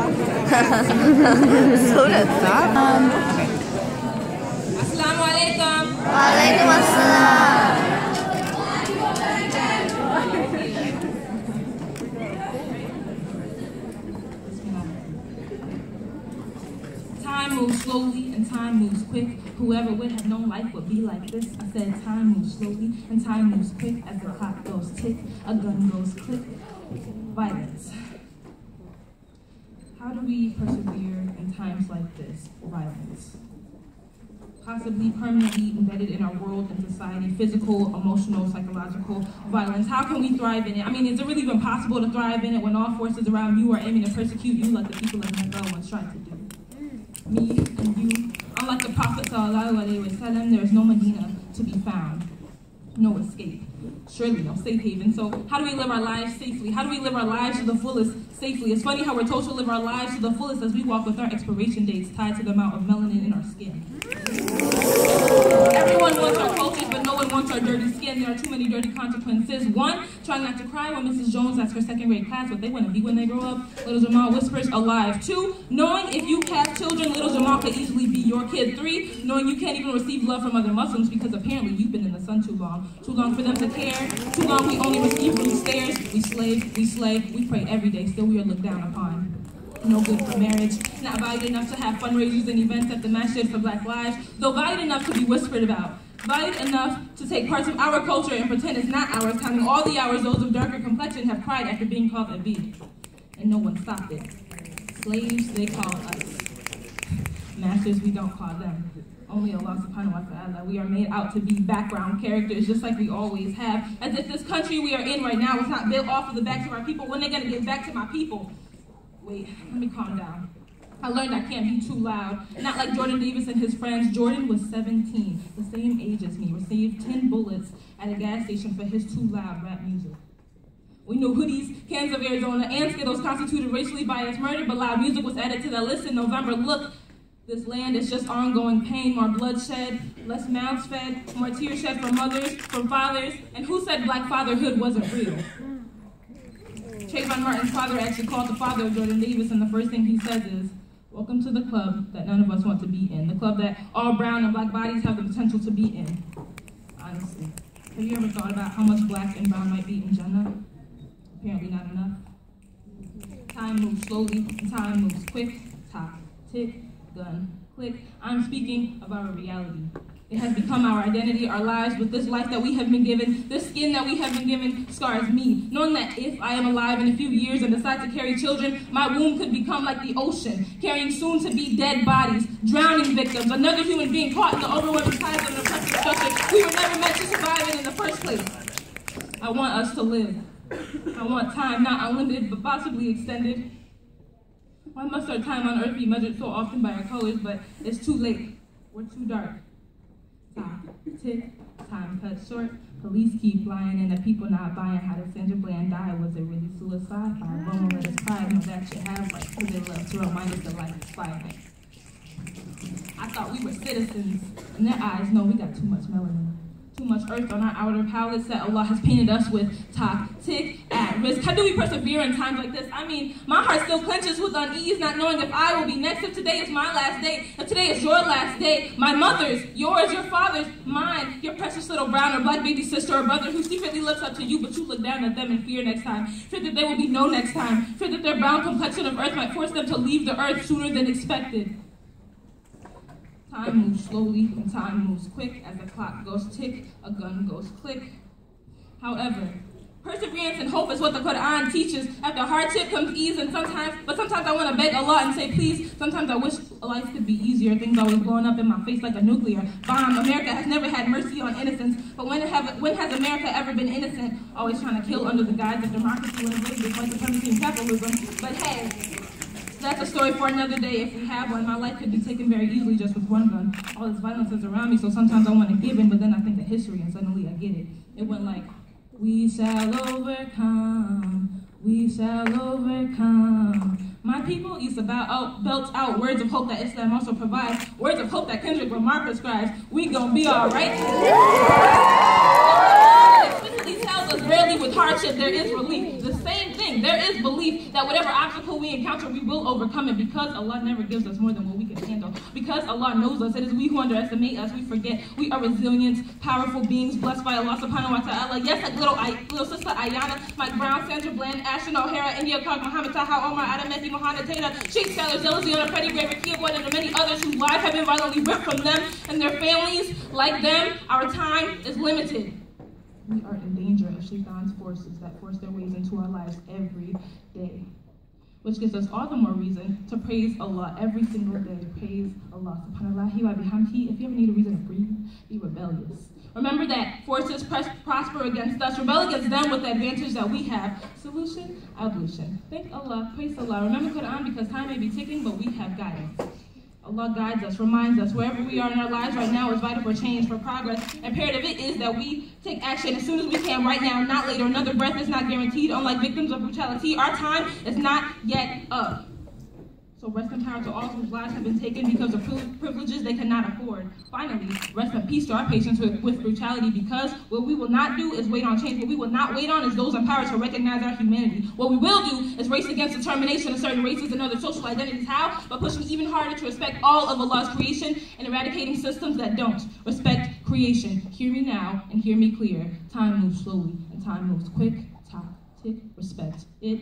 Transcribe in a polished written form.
Okay. Assalamu alaikum. Alaikum assalam. Time moves slowly and time moves quick. Whoever would have known life would be like this. I said time moves slowly and time moves quick. As the clock goes tick, a gun goes click. Violence. How do we persevere in times like this? Violence. Possibly permanently embedded in our world and society, physical, emotional, psychological violence. How can we thrive in it? I mean, is it really even possible to thrive in it when all forces around you are aiming to persecute you like the people of Mecca once tried to do? Me and you, unlike the Prophet ﷺ, there is no Medina to be found, no escape, surely no safe haven. So how do we live our lives safely? How do we live our lives to the fullest safely? It's funny how we're told to live our lives to the fullest as we walk with our expiration dates tied to the amount of melanin in our skin. Everyone wants our cultures, but no one wants our dirty skin. There are too many dirty consequences. One, trying not to cry when Mrs. Jones asks her second grade class what they want to be when they grow up. Little Jamal whispers, alive. Two, knowing if you have children, little Jamal could easily be your kid. Three, knowing you can't even receive love from other Muslims because apparently you've been in the sun too long. Too long for them to care. Too long we only receive rude stares. We slave, we pray every day. Still we are looked down upon. No good for marriage, not valued enough to have fundraisers and events at the masjid for Black lives, though valued enough to be whispered about, valued enough to take parts of our culture and pretend it's not ours, counting all the hours those of darker complexion have cried after being called a bee, and no one stopped it. Slaves, they call us. Masters, we don't call them. Only Allah subhanahu wa ta'ala. We are made out to be background characters, just like we always have, as if this country we are in right now is not built off of the backs of our people. When are they going to give back to my people? Wait, let me calm down. I learned I can't be too loud. Not like Jordan Davis and his friends. Jordan was 17, the same age as me, received 10 bullets at a gas station for his too loud rap music. We knew hoodies, cans of Arizona, and Skittles constituted racially biased murder, but loud music was added to that list in November. Look, this land is just ongoing pain, more bloodshed, less mouths fed, more tears shed from mothers, from fathers, and who said Black fatherhood wasn't real? Trayvon Martin's father actually called the father of Jordan Davis, and the first thing he says is, welcome to the club that none of us want to be in, the club that all brown and Black bodies have the potential to be in. Honestly, have you ever thought about how much Black and brown might be in Jannah? Apparently not enough. Time moves slowly, and time moves quick. Top, tick, gun, click. I'm speaking of our reality. It has become our identity, our lives, but this life that we have been given, this skin that we have been given, scars me. Knowing that if I am alive in a few years and decide to carry children, my womb could become like the ocean, carrying soon-to-be dead bodies, drowning victims, another human being caught in the overwhelming tides of an oppressive structure we were never meant to survive in the first place. I want us to live. I want time, not unlimited, but possibly extended. Why must our time on earth be measured so often by our colors, but it's too late. We're too dark. Time, tick, time cut short. Police keep lying and the people not buying. How did Sandra Bland die? Was it really suicide? By a woman let us cry. No, that should have right, because they love to remind us that life is finite. I thought we were citizens. In their eyes, no, we got too much melanin. Too much earth on our outer palates that Allah has painted us with. Top, tick, at risk. How do we persevere in times like this? I mean, my heart still clenches with unease, not knowing if I will be next, if today is my last day, if today is your last day. My mother's, yours, your father's, mine, your precious little brown or Black baby sister or brother who secretly looks up to you, but you look down at them in fear next time. Fear that there will be no next time. Fear that their brown complexion of earth might force them to leave the earth sooner than expected. Time moves slowly and time moves quick. As the clock goes tick, a gun goes click. However, perseverance and hope is what the Quran teaches. After hardship comes ease, and sometimes I want to beg Allah and say, please, sometimes I wish life could be easier. Things always blowing up in my face like a nuclear bomb. America has never had mercy on innocence, but when has America ever been innocent? Always trying to kill under the guise of democracy when it really is white supremacy and capitalism. But hey, that's a story for another day. If we have one, my life could be taken very easily just with one gun. All this violence is around me, so sometimes I want to give in, but then I think of history and suddenly I get it. It went like, we shall overcome, we shall overcome. My people used to belt out words of hope that Islam also provides, words of hope that Kendrick Lamar prescribes. We gon' be all right. It explicitly tells us rarely with hardship there is relief. The same thing There is belief that whatever obstacle we encounter, we will overcome it because Allah never gives us more than what we can handle. Because Allah knows us, it is we who underestimate us. We forget we are resilient, powerful beings blessed by Allah subhanahu wa ta'ala. Yes, like little sister Ayana, Mike Brown, Sandra Bland, Ashton O'Hara, India Clark, Muhammad Taha, Omar, Adam Messi, Mohamed Taylor, Sheikh Sailor, Zelaziona, Freddie Gray, Rakia Boyd, and the many others whose lives have been violently ripped from them and their families. Like them, our time is limited. We are in danger of Shaitan's forces that force their ways into our lives every day. Which gives us all the more reason to praise Allah every single day. Praise Allah subhanallahi wa bihamdihi. If you ever need a reason to breathe, be rebellious. Remember that forces prosper against us. Rebel against them with the advantage that we have. Solution, ablution. Thank Allah, praise Allah. Remember Quran because time may be ticking, but we have guidance. Allah guides us, reminds us, wherever we are in our lives right now is vital for change, for progress. Imperative it is that we take action as soon as we can right now, not later. Another breath is not guaranteed. Unlike victims of brutality, our time is not yet up. So rest in power to all whose lives have been taken because of privileges they cannot afford. Finally, rest in peace to our patients with brutality because what we will not do is wait on change. What we will not wait on is those in power to recognize our humanity. What we will do is race against the termination of certain races and other social identities. How? By pushing even harder to respect all of Allah's creation and eradicating systems that don't respect creation. Hear me now and hear me clear. Time moves slowly and time moves quick. Top, tick, respect it.